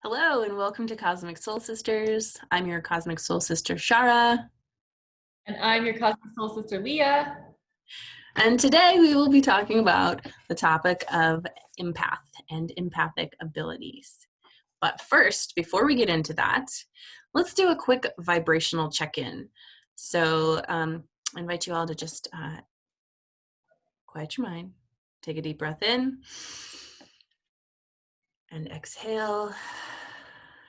Hello and welcome to Cosmic Soul Sisters. I'm your Cosmic Soul Sister, Shara. And I'm your Cosmic Soul Sister, Leah. And today we will be talking about the topic of empath and empathic abilities. But first, before we get into that, let's do a quick vibrational check-in. So I invite you all to just quiet your mind, take a deep breath in, and exhale,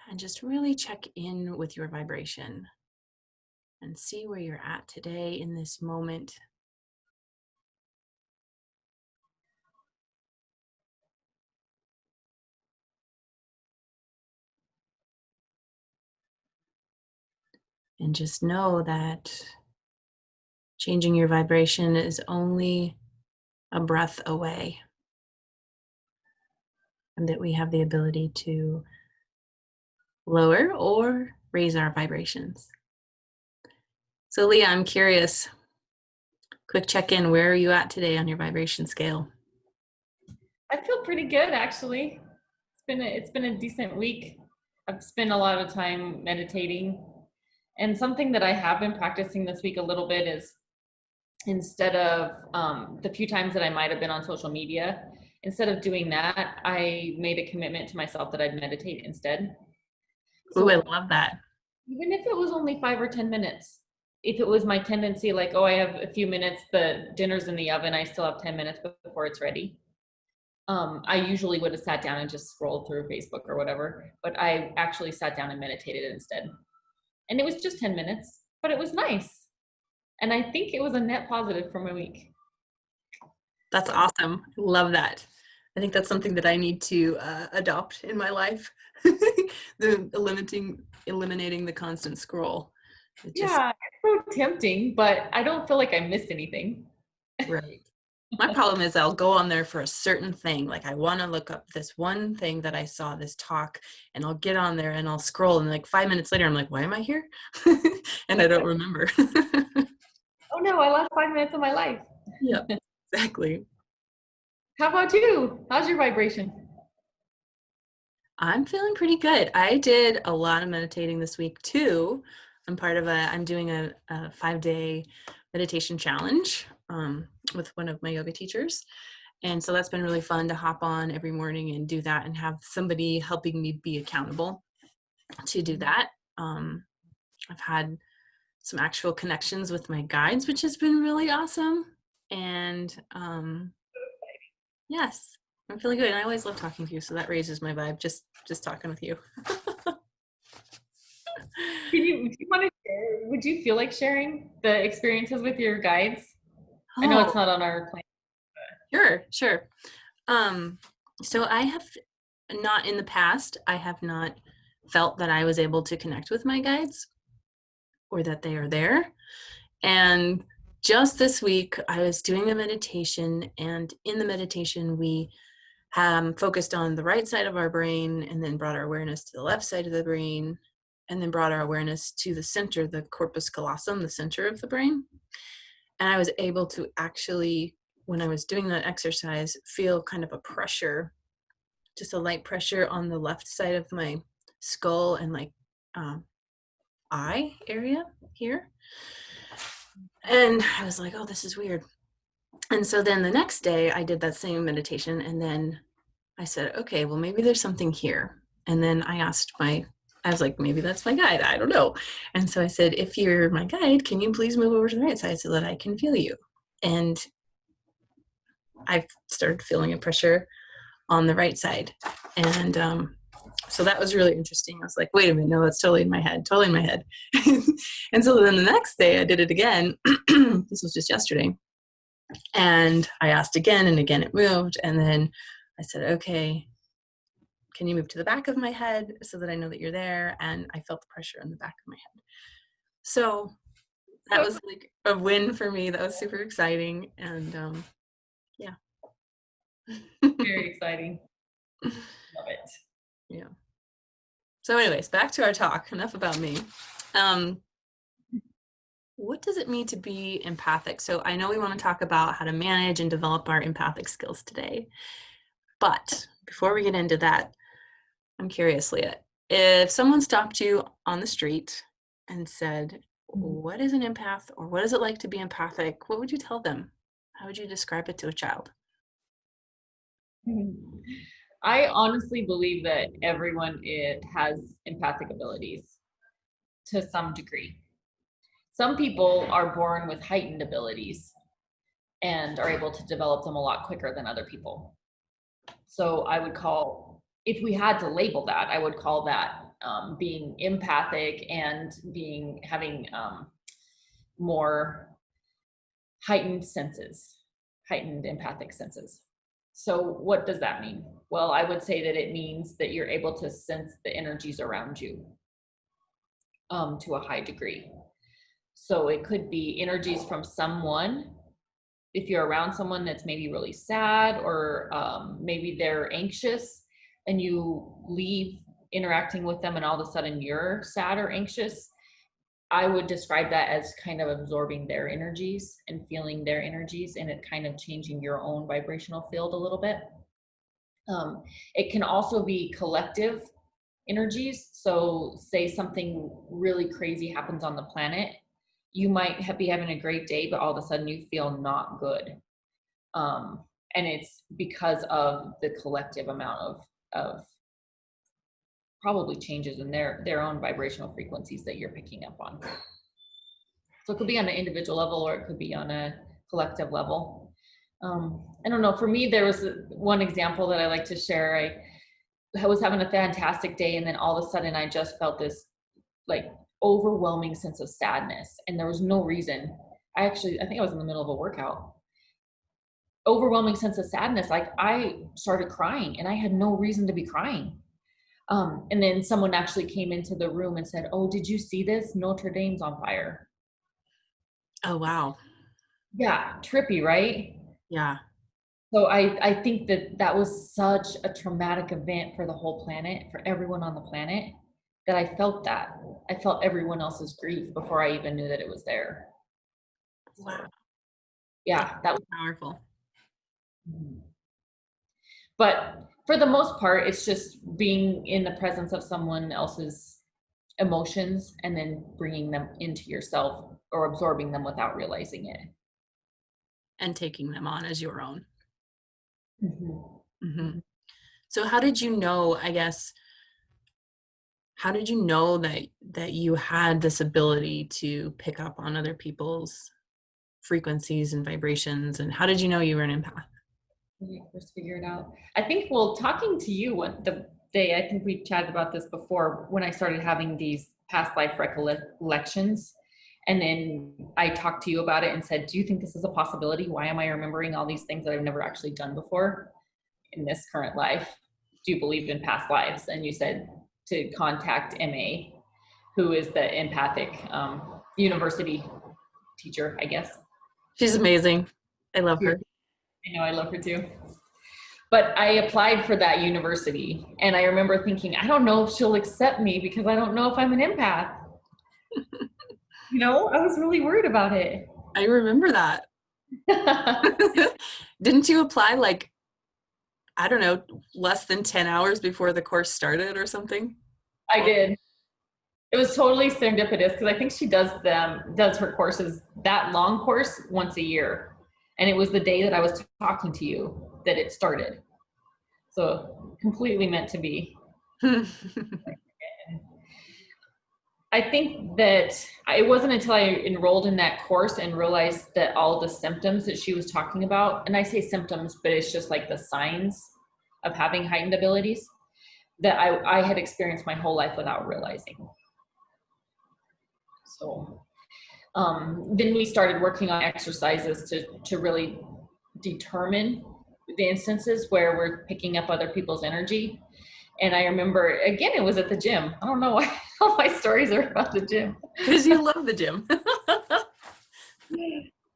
and just really check in with your vibration and see where you're at today in this moment. And just know that changing your vibration is only a breath away, and that we have the ability to lower or raise our vibrations. So Leah, I'm curious, quick check-in, where are you at today on your vibration scale? I feel pretty good, actually. It's been a decent week. I've spent a lot of time meditating. And something that I have been practicing this week a little bit is instead of the few times that I might have been on social media, instead of doing that, I made a commitment to myself that I'd meditate instead. Ooh, I So love that. even if it was only 5 or 10 minutes, if it was my tendency, like, oh, I have a few minutes, the dinner's in the oven, I still have 10 minutes before it's ready. I usually would have sat down and just scrolled through Facebook or whatever, but I actually sat down and meditated instead. And it was just 10 minutes, but it was nice. And I think it was a net positive for my week. That's awesome. Love that. I think that's something that I need to adopt in my life. The eliminating the constant scroll. Yeah, it's so tempting, but I don't feel like I missed anything. Right. My problem is I'll go on there for a certain thing. Like I want to look up this one thing that I saw, this talk, and I'll get on there and I'll scroll. And like 5 minutes later, I'm like, why am I here? And I don't remember. Oh no, I lost 5 minutes of my life. Yeah, exactly. How about you? How's your vibration? I'm feeling pretty good. I did a lot of meditating this week too. I'm doing a 5-day meditation challenge with one of my yoga teachers. And so that's been really fun to hop on every morning and do that and have somebody helping me be accountable to do that. I've had some actual connections with my guides, which has been really awesome. And yes, I'm feeling good. And I always love talking to you, so that raises my vibe, just talking with you. Do you want to share? Would you feel like sharing the experiences with your guides? I know it's Oh, not on our plan. sure. So I have not in the past, I have not felt that I was able to connect with my guides or that they are there. And just this week, I was doing a meditation, and in the meditation, we focused on the right side of our brain and then brought our awareness to the left side of the brain and then brought our awareness to the center, the corpus callosum, the center of the brain. And I was able to actually, when I was doing that exercise, feel kind of a pressure, just a light pressure on the left side of my skull and like eye area here. And I was like, oh, this is weird. And so then the next day I did that same meditation, and then I said, okay, well, maybe there's something here. And then I was like, maybe that's my guide. I don't know. And so I said, if you're my guide, can you please move over to the right side so that I can feel you? And I started feeling a pressure on the right side. And so that was really interesting. I was like, wait a minute, no, that's totally in my head. And so then the next day I did it again. This was just yesterday. And I asked again, and again it moved. And then I said, okay, can you move to the back of my head so that I know that you're there? And I felt the pressure in the back of my head. So that was like a win for me. That was super exciting. And yeah. Very exciting. Love it. Yeah. So anyways, back to our talk. Enough about me. What does it mean to be empathic? So I know we want to talk about how to manage and develop our empathic skills today. But before we get into that, I'm curious, Leah, If someone stopped you on the street and said, Mhm. what is an empath or what is it like to be empathic? What would you tell them? How would you describe it to a child? I honestly believe that everyone it has empathic abilities to some degree. Some people are born with heightened abilities and are able to develop them a lot quicker than other people. So I would call, if we had to label that, I would call that being empathic and being having more heightened senses, heightened empathic senses. So what does that mean? Well, I would say that it means that you're able to sense the energies around you to a high degree. So it could be energies from someone. If you're around someone that's maybe really sad or maybe they're anxious and you leave interacting with them and all of a sudden you're sad or anxious, I would describe that as kind of absorbing their energies and feeling their energies and it kind of changing your own vibrational field a little bit. It can also be collective energies. So, say something really crazy happens on the planet, you might be having a great day, but all of a sudden you feel not good. And it's because of the collective amount of probably changes in their own vibrational frequencies that you're picking up on. So it could be on an individual level or it could be on a collective level. I don't know. For me, there was one example that I like to share. I was having a fantastic day, and then all of a sudden, I just felt this like overwhelming sense of sadness, and there was no reason. I think I was in the middle of a workout. Overwhelming sense of sadness. Like I started crying, and I had no reason to be crying. And then someone actually came into the room and said, "Oh, did you see this? Notre Dame's on fire." Oh, wow. Yeah, trippy, right? Yeah. So I think that that was such a traumatic event for the whole planet, for everyone on the planet, that I felt that. I felt everyone else's grief before I even knew that it was there. Wow. So That's yeah, that was. so powerful. But for the most part, it's just being in the presence of someone else's emotions and then bringing them into yourself or absorbing them without realizing it. And taking them on as your own. Mhm. Hmm. So how did you know, I guess, how did you know that you had this ability to pick up on other people's frequencies and vibrations, and how did you know you were an empath? When you first figure it out. I think, well, talking to you one the day, I think we chatted about this before when I started having these past life recollections. And then I talked to you about it and said, "Do you think this is a possibility? Why am I remembering all these things that I've never actually done before in this current life? Do you believe in past lives?" And you said to contact MA, who is the empathic university teacher, I guess. She's amazing. I love her. I know, I love her too. But I applied for that university and I remember thinking, I don't know if she'll accept me because I don't know if I'm an empath. You know, I was really worried about it. I remember that. Didn't you apply like, I don't know, less than 10 hours before the course started or something? I did. It was totally serendipitous because I think she does her courses, that long course, once a year. And it was the day that I was talking to you that it started. So completely meant to be. I think that it wasn't until I enrolled in that course and realized that all the symptoms that she was talking about, and I say symptoms, but it's just like the signs of having heightened abilities that I had experienced my whole life without realizing. So then we started working on exercises to really determine the instances where we're picking up other people's energy. And I remember, again, it was at the gym. I don't know why all my stories are about the gym. Because you love the gym.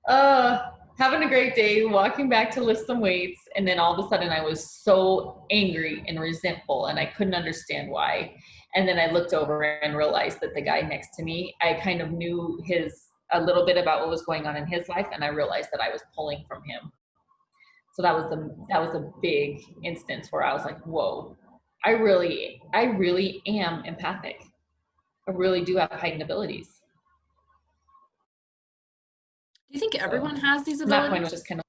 Having a great day, walking back to lift some weights, and then all of a sudden I was so angry and resentful, and I couldn't understand why. And then I looked over and realized that the guy next to me, I kind of knew a little bit about what was going on in his life, and I realized that I was pulling from him. So that was a big instance where I was like, whoa. I really am empathic. I really do have heightened abilities. Do you think everyone So has these from that point, it abilities? was just kind of,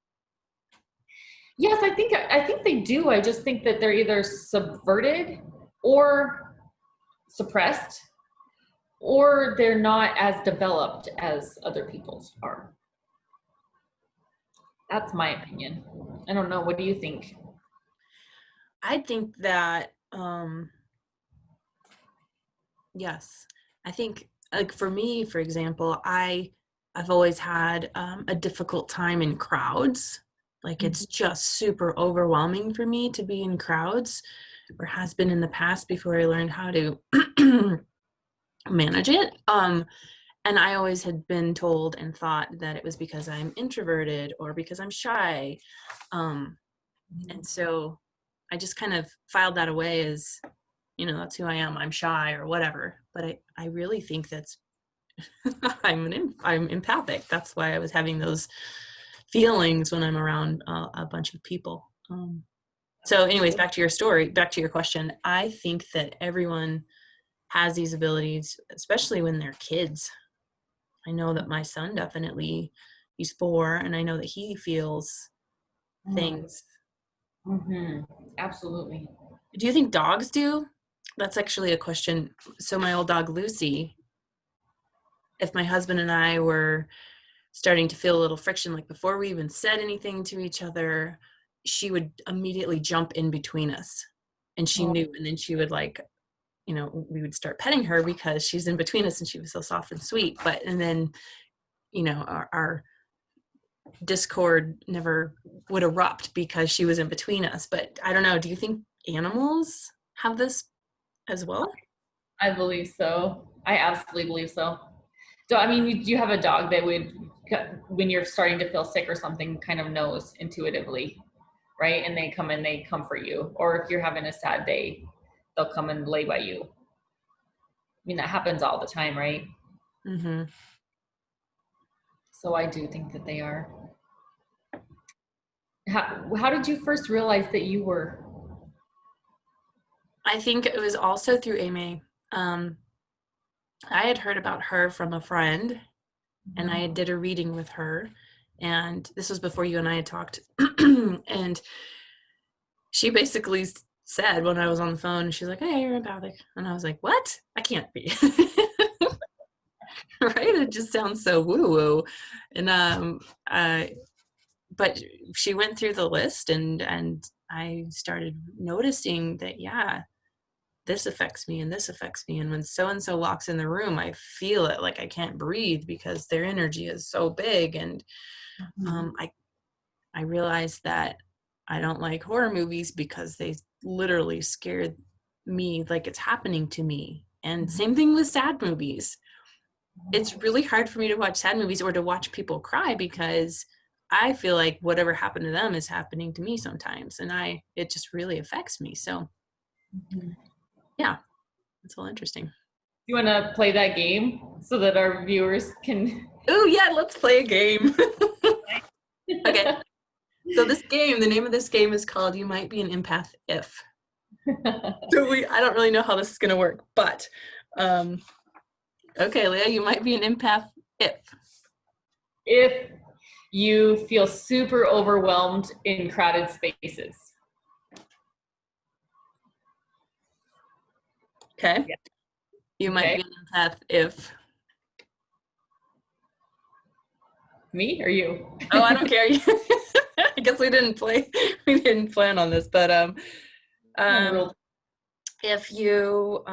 yes, I think they do. I just think that they're either subverted or suppressed, or they're not as developed as other people's are. That's my opinion. I don't know. What do you think? I think that yes. I think, like, for me, for example, I've always had a difficult time in crowds. Like, it's just super overwhelming for me to be in crowds, or has been in the past before I learned how to manage it. And I always had been told and thought that it was because I'm introverted or because I'm shy. And so I just kind of filed that away as, that's who I am. I'm shy or whatever. But I really think that's I'm empathic. That's why I was having those feelings when I'm around a bunch of people. So, anyways, back to your story, back to your question. I think that everyone has these abilities, especially when they're kids. I know that my son definitely, he's 4, and I know that he feels things. Mm-hmm. Absolutely. Do you think dogs do? That's actually a question. So my old dog Lucy, if my husband and I were starting to feel a little friction, like before we even said anything to each other, she would immediately jump in between us. And she Oh. knew, and then she would, like, we would start petting her because she's in between us and she was so soft and sweet. And then, our discord never would erupt because she was in between us. But I don't know, do you think animals have this as well? I believe so. I absolutely believe so. So, I mean, you have a dog that would, when you're starting to feel sick or something, kind of knows intuitively, right? And they comfort you. Or if you're having a sad day, they'll come and lay by you. I mean, that happens all the time, right? Mm-hmm. So I do think that they are. How did you first realize that you were? I think it was also through Amy. I had heard about her from a friend, and I did a reading with her, and this was before you and I had talked. And she basically said, when I was on the phone, she's like, "Hey, you're empathic," and I was like, "What? I can't be." Right? It just sounds so woo-woo. And but she went through the list, and I started noticing that, yeah, this affects me and this affects me. And when so and so walks in the room, I feel it, like I can't breathe because their energy is so big. And I realized that I don't like horror movies because they literally scared me like it's happening to me. And same thing with sad movies. It's really hard for me to watch sad movies or to watch people cry because I feel like whatever happened to them is happening to me sometimes, and it just really affects me. So yeah, it's all interesting. You want to play that game so that our viewers can? Oh yeah, let's play a game. Okay. So the name of this game is called You Might Be an Empath If. So I don't really know how this is gonna work, but okay, Leah, you might be an empath if. If you feel super overwhelmed in crowded spaces. Okay. Yeah. You might Okay. be an empath if. Me or you? Oh, I don't care. I guess we didn't plan on this, but if you're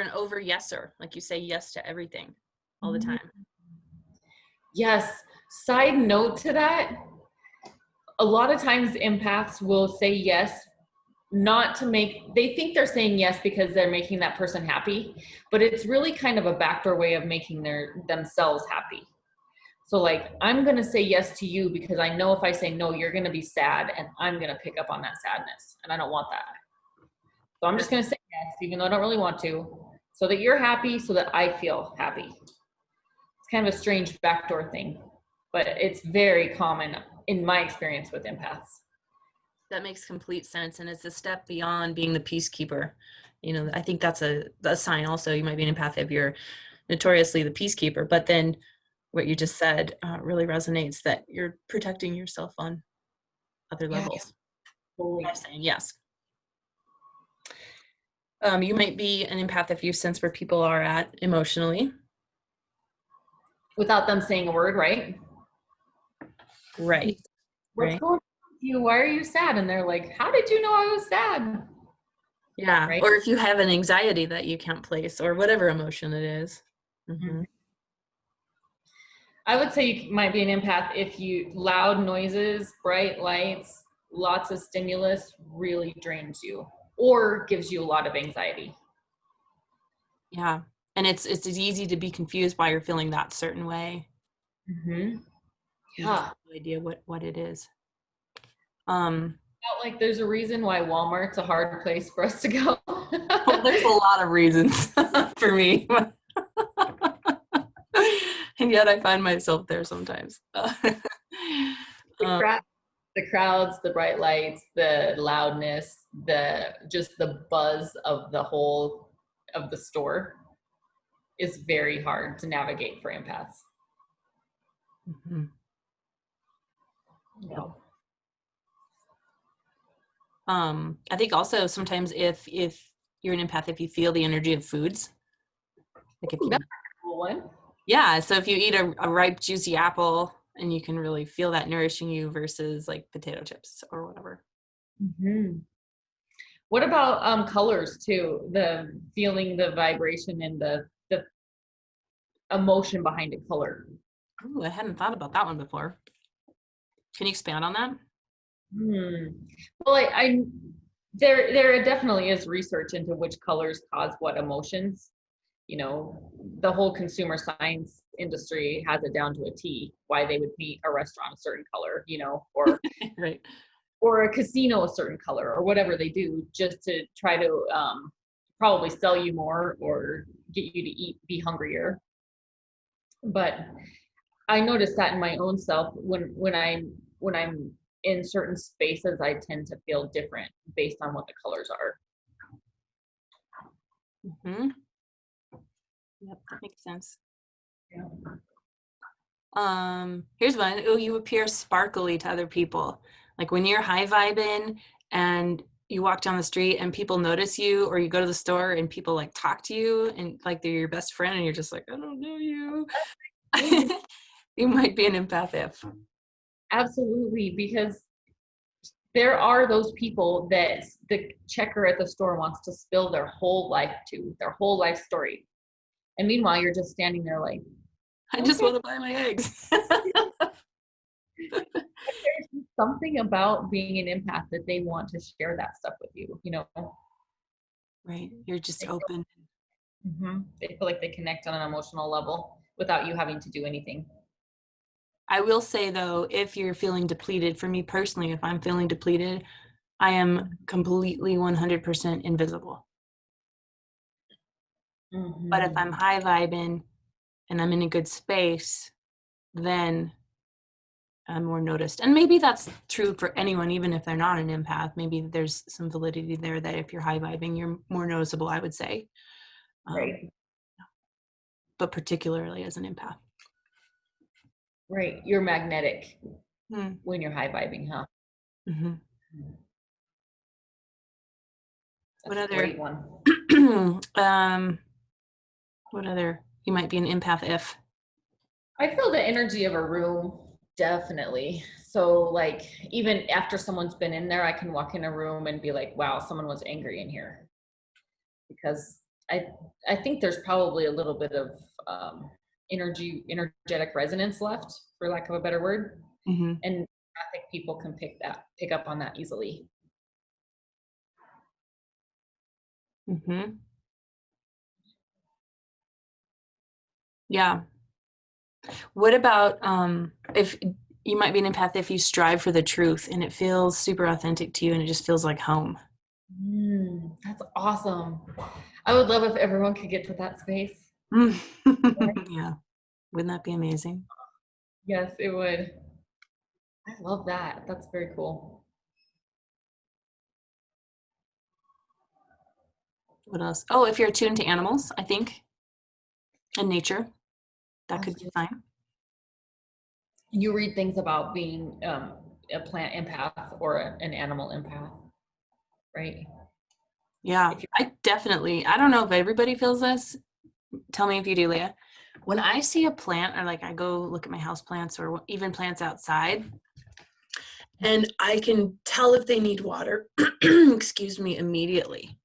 an over yeser, like you say yes to everything all the time. Yes. Side note to that, a lot of times empaths will say yes, not to they think they're saying yes because they're making that person happy, but it's really kind of a backdoor way of making themselves happy. So like, I'm going to say yes to you because I know if I say no, you're going to be sad and I'm going to pick up on that sadness. And I don't want that. So I'm just going to say yes, even though I don't really want to, so that you're happy, so that I feel happy. It's kind of a strange backdoor thing, but it's very common in my experience with empaths. That makes complete sense. And it's a step beyond being the peacekeeper. I think that's a sign also. You might be an empath if you're notoriously the peacekeeper, but then what you just said really resonates, that you're protecting yourself on other Yeah, levels. totally. I'm saying yes. You might be an empath if you sense where people are at emotionally. Without them saying a word, right? Right. What's Right. going on with you? Why are you sad? And they're like, how did you know I was sad? Yeah. Right? Or if you have an anxiety that you can't place, or whatever emotion it is. Mm-hmm. I would say you might be an empath if you loud noises, bright lights, lots of stimulus really drains you or gives you a lot of anxiety. Yeah. And it's easy to be confused why you're feeling that certain way. Mm-hmm. You just Yeah. have no idea what it is. Felt like there's a reason why Walmart's a hard place for us to go. Well, there's a lot of reasons for me. And yet I find myself there sometimes. The crowds, the bright lights, the loudness, just the buzz of the whole of the store is very hard to navigate for empaths. Mhm. Yeah. I think also sometimes if you're an empath, if you feel the energy of foods, like if Ooh, you, that's a cool one. yeah, so if you eat a ripe, juicy apple and you can really feel that nourishing you versus like potato chips or whatever. Mm-hmm. What about colors too? The feeling, the vibration, and the emotion behind a color. Ooh, I hadn't thought about that one before. Can you expand on that? Hmm. Well, there definitely is research into which colors cause what emotions. You know, the whole consumer science industry has it down to a T. Why they would paint a restaurant a certain color, Right. or a casino a certain color, or whatever they do, just to try to probably sell you more or get you to be hungrier. But I noticed that in my own self when I'm in certain spaces, I tend to feel different based on what the colors are. Mm-hmm. Yep, that makes sense. Yeah. Here's one. Oh, you appear sparkly to other people. Like when you're high vibing and you walk down the street and people notice you, or you go to the store and people like talk to you and like they're your best friend and you're just like, I don't know you. You might be an empath if. Absolutely, because there are those people that the checker at the store wants to spill their whole life to, their whole life story. And meanwhile, you're just standing there like, I just okay, want to buy my eggs. there's something about being an empath that they want to share that stuff with you. Right. You're just open. They feel like they connect on an emotional level without you having to do anything. I will say though, if you're feeling depleted, for me personally, if I'm feeling depleted, I am completely 100% invisible. But if I'm high vibing and I'm in a good space, then I'm more noticed. And maybe that's true for anyone, even if they're not an empath. Maybe there's some validity there that if you're high vibing, you're more noticeable, I would say. Right. But particularly as an empath. Right. You're magnetic Hmm. when you're high vibing, huh? Mm-hmm. That's What a other? great one. What other? You might be an empath if. I feel the energy of a room, definitely. So like even after someone's been in there, I can walk in a room and be like, wow, someone was angry in here. Because I I think there's probably a little bit of energetic resonance left, for lack of a better word. Mm-hmm. And I think people can pick up on that easily. Mm-hmm. Yeah. What about if you might be an empath if you strive for the truth and it feels super authentic to you and it just feels like home? That's awesome. I would love if everyone could get to that space. Yeah. Wouldn't that be amazing? Yes, it would. I love that. That's very cool. What else? Oh, if you're attuned to animals, I think, and nature, that could be fine. You read things about being a plant empath or an animal empath, right? Yeah, If you I don't know if everybody feels this. Tell me if you do, Leah. When I see a plant, or like I go look at my house plants or even plants outside, and I can tell if they need water, excuse me, immediately.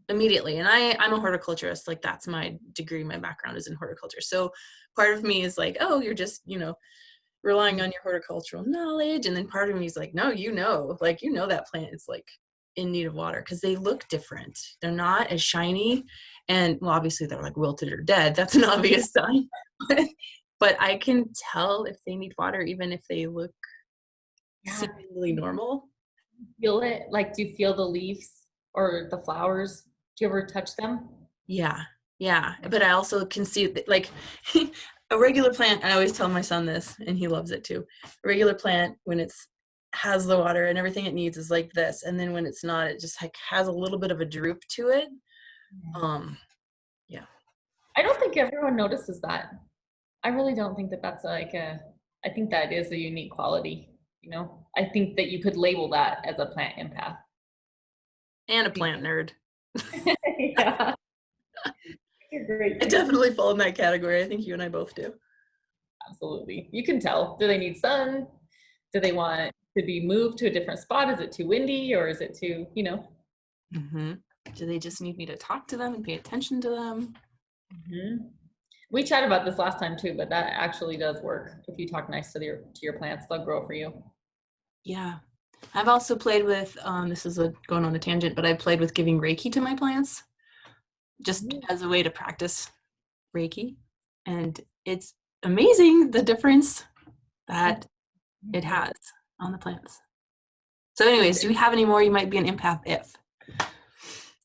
And I'm a horticulturist. Like, that's my degree. My background is in horticulture. So part of me is like, oh, you're just, relying on your horticultural knowledge. And then part of me is like, no, like, that plant is like in need of water because they look different. They're not as shiny. And well, obviously they're like wilted or dead. That's an obvious sign. But I can tell if they need water, even if they look yeah, seemingly normal. feel it, like, do you feel the leaves or the flowers? Do you ever touch them? Yeah. Yeah. But I also can see that, like, a regular plant, I always tell my son this, and he loves it too. A regular plant, when it's has the water and everything it needs, is like this. And then when it's not, it just like has a little bit of a droop to it. Yeah. I don't think everyone notices that. I really don't think that that's like I think that is a unique quality, you know? I think that you could label that as a plant empath. And a plant nerd. Yeah. You're great I too. definitely fall in that category. I think you and I both do. Absolutely. You can tell. Do they need sun? Do they want to be moved to a different spot? Is it too windy or is it too, you know? Mm-hmm. Do they just need me to talk to them and pay attention to them? Mm-hmm. We chatted about this last time too, but that actually does work. If you talk nice to your plants, they'll grow for you. Yeah. I've also played with, this is going on a tangent, but I played with giving Reiki to my plants just as a way to practice Reiki. And it's amazing the difference that it has on the plants. So anyways, do we have any more? You might be an empath if.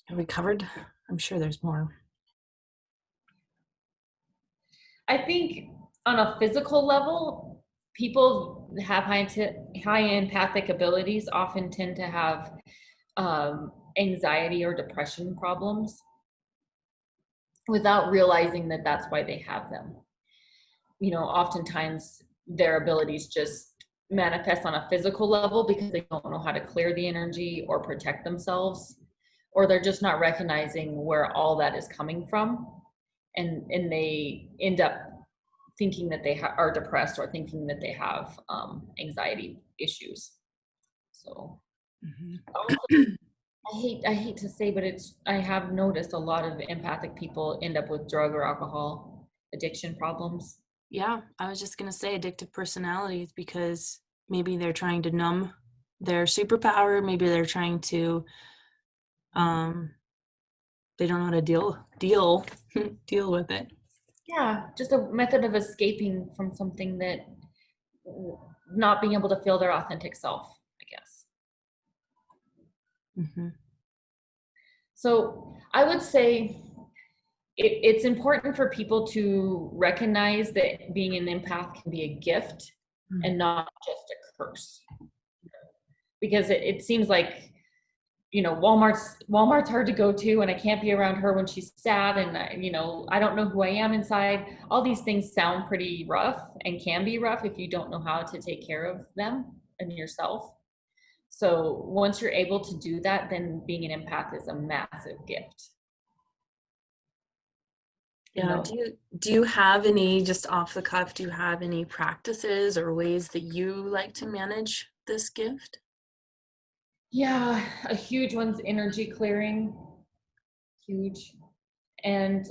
Have we covered? I'm sure there's more. I think on a physical level, people have high empathic abilities often tend to have anxiety or depression problems without realizing that that's why they have them. You know, oftentimes their abilities just manifest on a physical level because they don't know how to clear the energy or protect themselves, or they're just not recognizing where all that is coming from, and they end up thinking that they are depressed or thinking that they have anxiety issues. So I hate to say, but I have noticed a lot of empathic people end up with drug or alcohol addiction problems. Yeah, I was just going to say addictive personalities because maybe they're trying to numb their superpower. Maybe they're trying to, they don't know how to deal with it. Yeah, just a method of escaping from something that not being able to feel their authentic self, I guess. Mm-hmm. So I would say it's important for people to recognize that being an empath can be a gift and not just a curse. Because it seems like, you know, Walmart's hard to go to, and I can't be around her when she's sad, and I don't know who I am inside. All these things sound pretty rough and can be rough if you don't know how to take care of them and yourself. So once you're able to do that, then being an empath is a massive gift. Yeah. Do you have any, just off the cuff, do you have any practices or ways that you like to manage this gift? Yeah, a huge one's energy clearing. Huge. And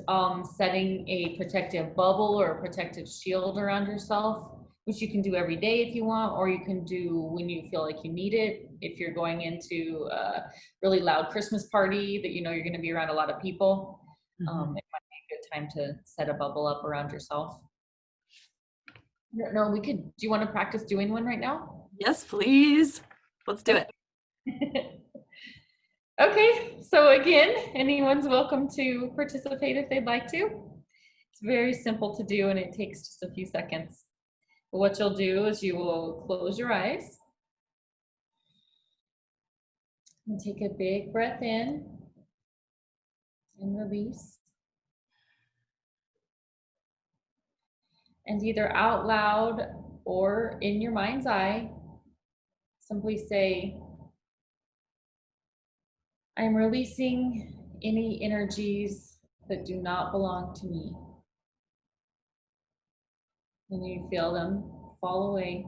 setting a protective bubble or a protective shield around yourself, which you can do every day if you want, or you can do when you feel like you need it. If you're going into a really loud Christmas party that you know you're going to be around a lot of people, it might be a good time to set a bubble up around yourself. No, do you want to practice doing one right now? Yes, please. Let's do it. Okay, so again, anyone's welcome to participate if they'd like to. It's very simple to do and it takes just a few seconds. What you'll do is you will close your eyes and take a big breath in and release. And either out loud or in your mind's eye, simply say, I'm releasing any energies that do not belong to me. And you feel them fall away.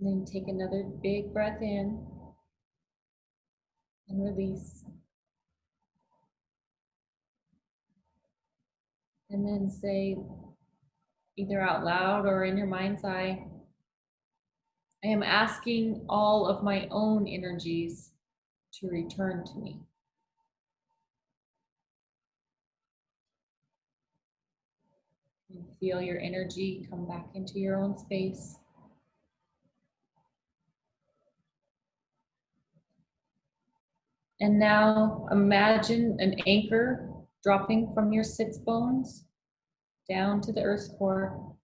And then take another big breath in and release. And then say, either out loud or in your mind's eye, I am asking all of my own energies to return to me. And feel your energy come back into your own space. And now imagine an anchor dropping from your sits bones down to the earth's core.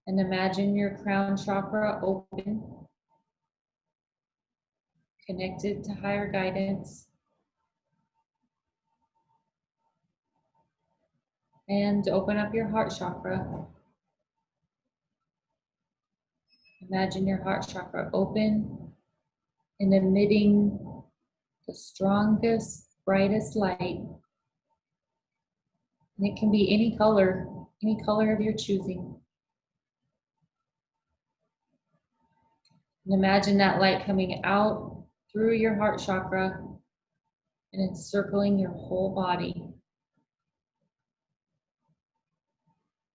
And imagine your crown chakra open, connected to higher guidance. And open up your heart chakra. Imagine your heart chakra open and emitting the strongest, brightest light. And it can be any color of your choosing. And imagine that light coming out through your heart chakra and encircling your whole body,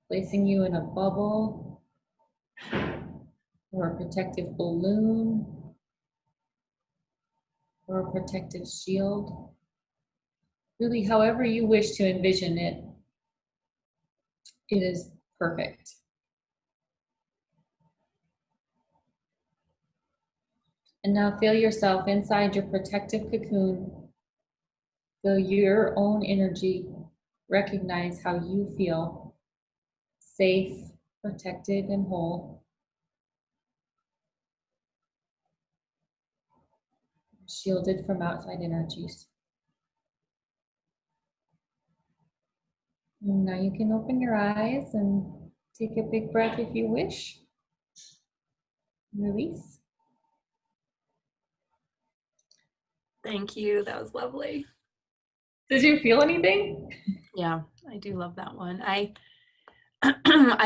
placing you in a bubble or a protective balloon or a protective shield. Really, however you wish to envision it, it is perfect. And now feel yourself inside your protective cocoon. Feel your own energy. Recognize how you feel safe, protected, and whole. Shielded from outside energies. And now you can open your eyes and take a big breath if you wish. Release. Thank you. That was lovely. Did you feel anything? Yeah, I do love that one. I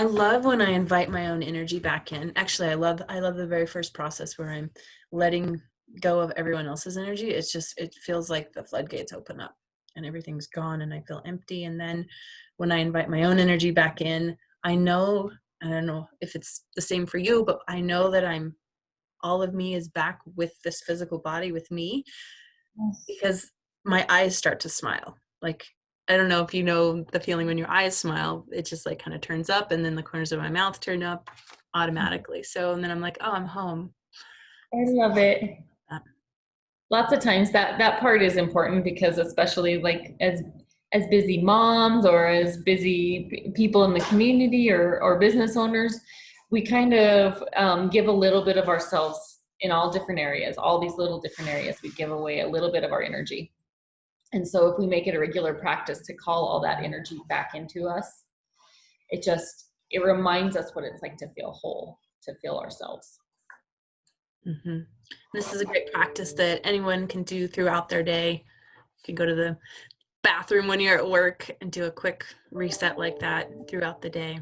love when I invite my own energy back in. Actually, I love the very first process where I'm letting go of everyone else's energy. It feels like the floodgates open up and everything's gone and I feel empty. And then when I invite my own energy back in, I don't know if it's the same for you, but I know that all of me is back with this physical body with me. Yes. Because my eyes start to smile. Like, I don't know if you know the feeling when your eyes smile, it just like kind of turns up and then the corners of my mouth turn up automatically. So, and then I'm like, oh, I'm home. I love it. Lots of times that part is important because especially like as busy moms or as busy people in the community or business owners, we kind of give a little bit of ourselves in all different areas, all these little different areas. We give away a little bit of our energy. And so if we make it a regular practice to call all that energy back into us, it reminds us what it's like to feel whole, to feel ourselves. Mm-hmm. This is a great practice that anyone can do throughout their day. You can go to the bathroom when you're at work and do a quick reset like that throughout the day.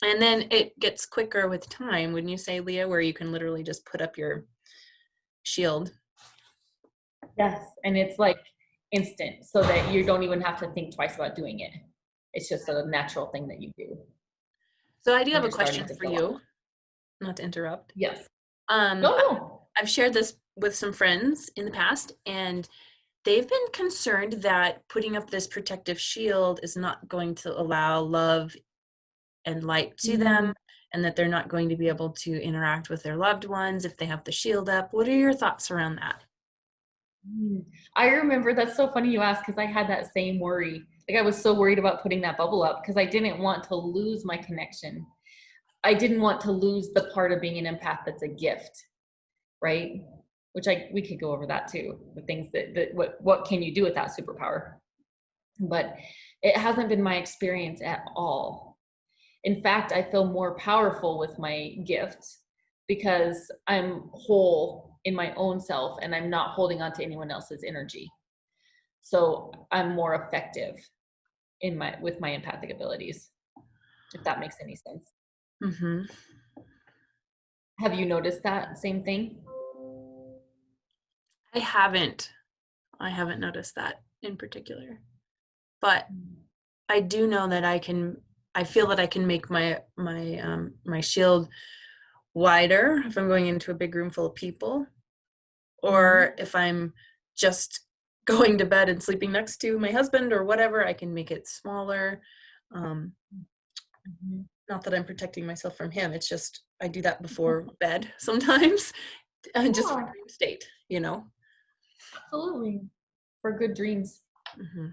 And then it gets quicker with time, wouldn't you say, Leah, where you can literally just put up your shield. Yes, and it's like instant so that you don't even have to think twice about doing it. It's just a natural thing that you do. So I do have a You're starting question to for fill you, up. not to interrupt. Yes. No. I've shared this with some friends in the past, and they've been concerned that putting up this protective shield is not going to allow love and light to them, and that they're not going to be able to interact with their loved ones if they have the shield up. What are your thoughts around that? I remember, that's so funny you asked, because I had that same worry. Like I was so worried about putting that bubble up because I didn't want to lose my connection. I didn't want to lose the part of being an empath that's a gift, right? Which we could go over that too. The things that what can you do with that superpower? But it hasn't been my experience at all. In fact, I feel more powerful with my gift because I'm whole in my own self and I'm not holding on to anyone else's energy. So I'm more effective with my empathic abilities, if that makes any sense. Mm-hmm. Have you noticed that same thing? I haven't noticed that in particular, but I do know that I feel that I can make my shield wider if I'm going into a big room full of people, or if I'm just going to bed and sleeping next to my husband or whatever, I can make it smaller. Not that I'm protecting myself from him, it's just I do that before bed sometimes, just for dream state, you know. Absolutely. For good dreams. Mm-hmm.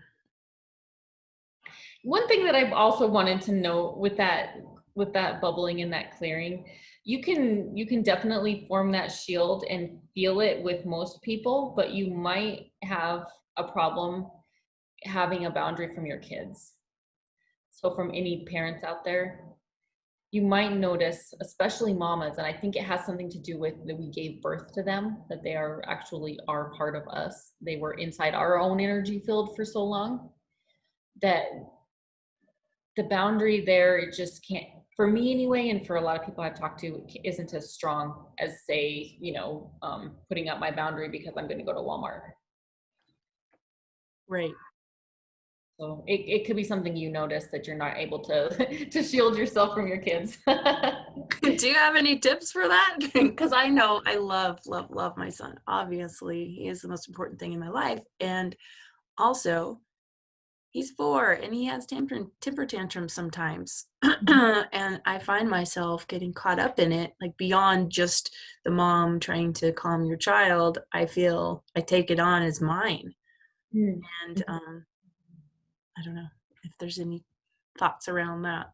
One thing that I've also wanted to note with that bubbling and that clearing, you can definitely form that shield and feel it with most people, but you might have a problem having a boundary from your kids. So from any parents out there, you might notice, especially mamas, and I think it has something to do with that we gave birth to them, that they are actually are part of us. They were inside our own energy field for so long that the boundary there, it just can't, for me anyway, and for a lot of people I've talked to, isn't as strong as say, putting up my boundary because I'm going to go to Walmart. Right. So it could be something you notice that you're not able to to shield yourself from your kids. Do you have any tips for that? Because I know I love my son. Obviously, he is the most important thing in my life. And also, he's 4 and he has temper tantrums sometimes. And I find myself getting caught up in it, like beyond just the mom trying to calm your child. I feel I take it on as mine. And I don't know if there's any thoughts around that.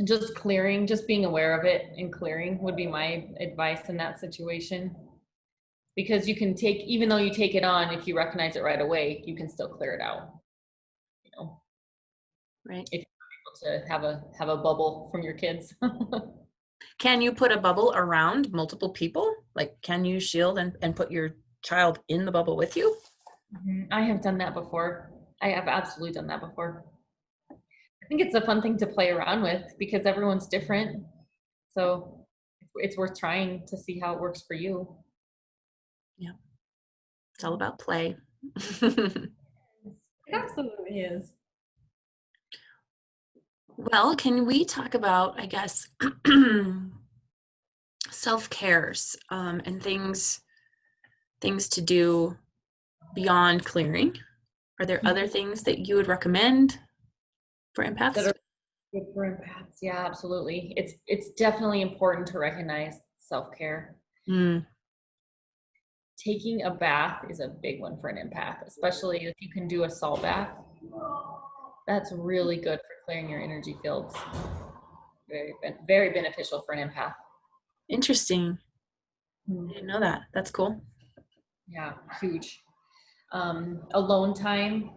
Just clearing, just being aware of it and clearing would be my advice in that situation. Because you can take, even though you take it on, if you recognize it right away, you can still clear it out. Right. If you're able to have a bubble from your kids. Can you put a bubble around multiple people? Like, can you shield and put your child in the bubble with you? I have done that before. I have absolutely done that before. I think it's a fun thing to play around with because everyone's different. So it's worth trying to see how it works for you. Yeah. It's all about play. It absolutely is. Well, can we talk about, I guess, self-cares and things to do beyond clearing? Are there other things that you would recommend for empaths? That are good for empaths. Yeah, absolutely. It's definitely important to recognize self-care. Taking a bath is a big one for an empath, especially if you can do a salt bath. That's really good for clearing your energy fields. Very beneficial for an empath. Interesting. I didn't know that. That's cool. Yeah, huge. Alone time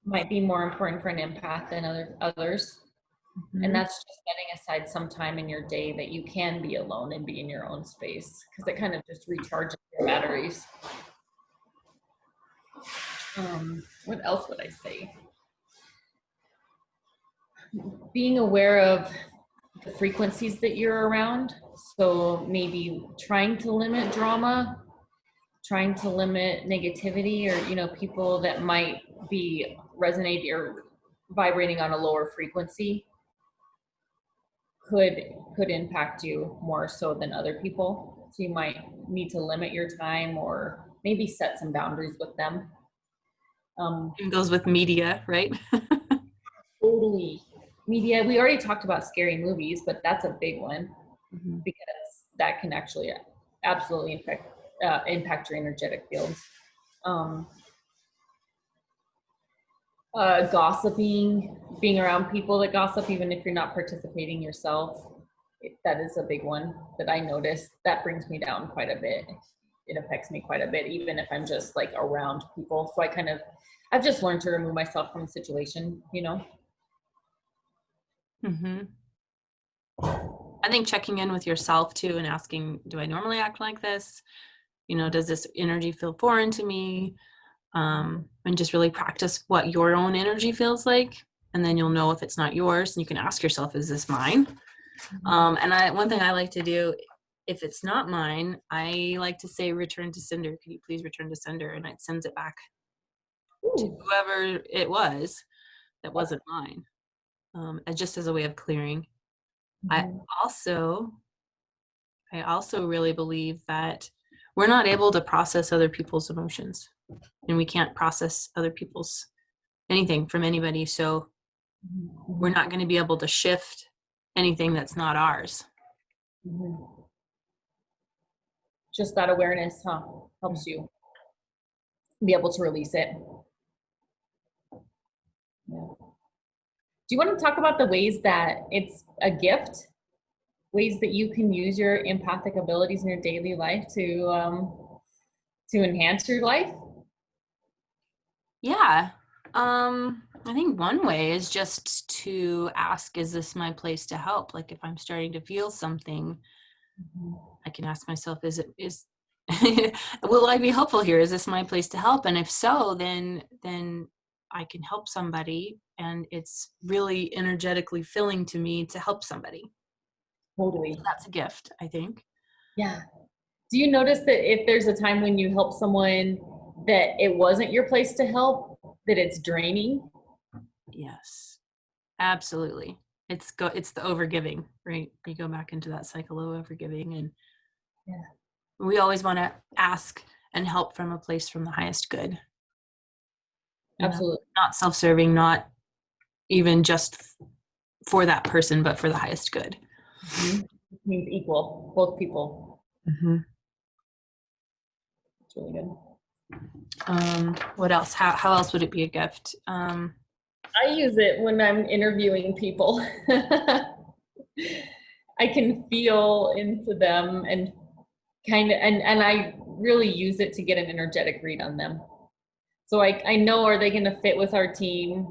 might be more important for an empath than others. And that's just setting aside some time in your day that you can be alone and be in your own space, because it kind of just recharges your batteries. What else would I say? Being aware of the frequencies that you're around. So maybe trying to limit drama, trying to limit negativity, or people that might be resonating or vibrating on a lower frequency could impact you more so than other people. So you might need to limit your time or maybe set some boundaries with them. It goes with media, right? Totally. Media, we already talked about scary movies, but that's a big one because that can actually absolutely impact your energetic fields. Gossiping, being around people that gossip, even if you're not participating yourself. That is a big one that I noticed. That brings me down quite a bit. It affects me quite a bit, even if I'm just like around people. So I've just learned to remove myself from the situation, you know? Mm-hmm. I think checking in with yourself too and asking, do I normally act like this? You know, does this energy feel foreign to me? And just really practice what your own energy feels like. And then you'll know if it's not yours, and you can ask yourself, is this mine? One thing I like to do, if it's not mine, I like to say, return to sender. Could you please return to sender? And it sends it back to Ooh. whoever it was that wasn't mine, just as a way of clearing. I Mhm. also I also really believe that we're not able to process other people's emotions, and we can't process other people's anything from anybody. So we're not going to be able to shift anything that's not ours. Mhm. Just that awareness, huh? Helps you be able to release it. Yeah. Do you want to talk about the ways that it's a gift? Ways that you can use your empathic abilities in your daily life to enhance your life? Yeah. I think one way is just to ask, is this my place to help? Like if I'm starting to feel something, I can ask myself, is will I be helpful here? Is this my place to help? And if so, then I can help somebody, and it's really energetically filling to me to help somebody. So Totally. that's a gift, I think. Yeah. Do you notice that if there's a time when you help someone that it wasn't your place to help, that it's draining? Yes. Absolutely. It's the overgiving, right? You go back into that cycle of overgiving, and Yeah. we always want to ask and help from a place from the highest good. You know, Absolutely. not self-serving, not even just for that person, but for the highest good. Mm-hmm. It means equal, both people. Mm-hmm. It's really good. What else? How else would it be a gift? I use it when I'm interviewing people. I can feel into them and and I really use it to get an energetic read on them. So I know, are they going to fit with our team?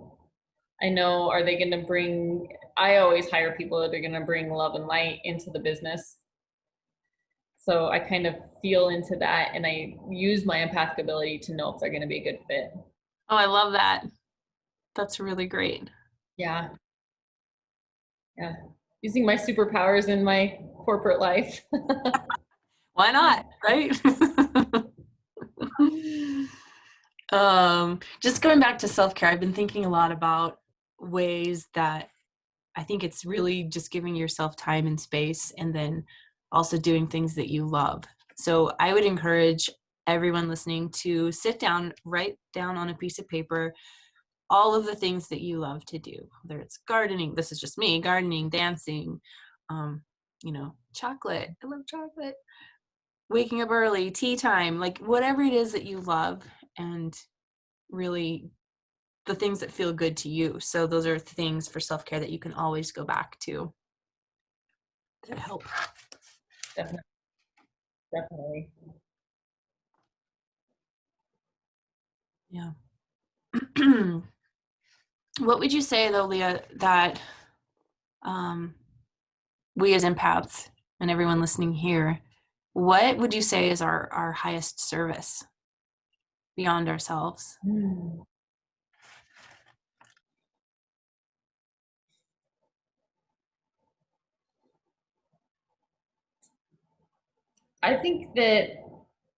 I know, are they going to bring, I always hire people that are going to bring love and light into the business. So I kind of feel into that, and I use my empathic ability to know if they're going to be a good fit. Oh, I love that. That's really great. Yeah. Yeah. Using my superpowers in my corporate life. Why not? Right? Just going back to self-care, I've been thinking a lot about ways that I think it's really just giving yourself time and space, and then also doing things that you love. So I would encourage everyone listening to sit down, write down on a piece of paper all of the things that you love to do, whether it's gardening, this is just me, gardening, dancing, um, chocolate. I love chocolate. Waking up early, tea time, like whatever it is that you love, and really the things that feel good to you. So those are things for self-care that you can always go back to help. Definitely. Definitely. Yeah. What would you say though, Leah, that um, we as empaths and everyone listening here, what would you say is our highest service beyond ourselves? Hmm. I think that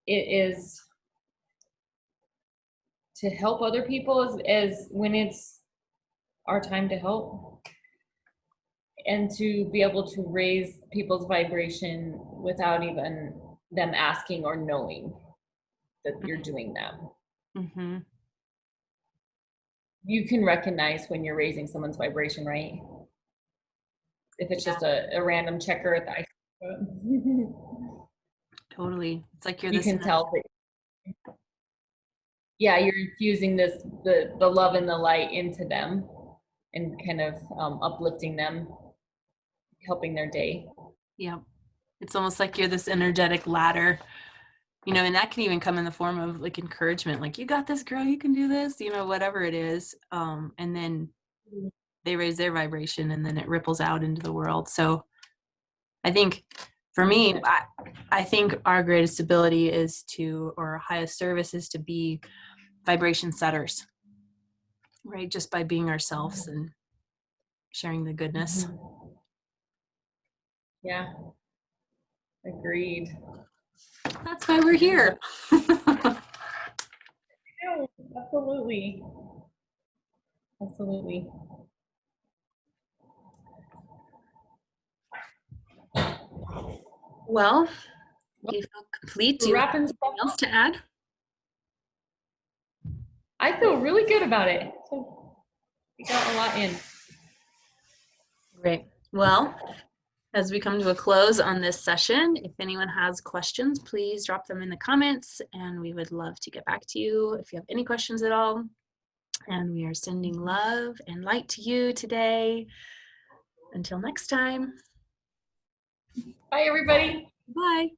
it is to help other people as when it's our time to help, and to be able to raise people's vibration without even them asking or knowing that you're doing that. Mm-hmm. You can recognize when you're raising someone's vibration, right? If it's Yeah, just a random checker at the ice cream. totally. It's like you're You this can tell that yeah, you're infusing the love and the light into them and kind of uplifting them, helping their day. Yeah. It's almost like you're this energetic ladder, and that can even come in the form of like encouragement, like, you got this, girl, you can do this, whatever it is. And then they raise their vibration and then it ripples out into the world. So I think for me, I think our greatest ability is or our highest service is to be vibration setters, right? Just by being ourselves and sharing the goodness. Yeah, agreed. That's why we're here. Yeah, absolutely. Absolutely. Well, do you feel complete? Do We're you have wrapping stuff anything else up. to add? I feel really good about it. So we got a lot in. Great. Well, as we come to a close on this session, if anyone has questions, please drop them in the comments and we would love to get back to you if you have any questions at all. And we are sending love and light to you today. Until next time. Bye, everybody. Bye.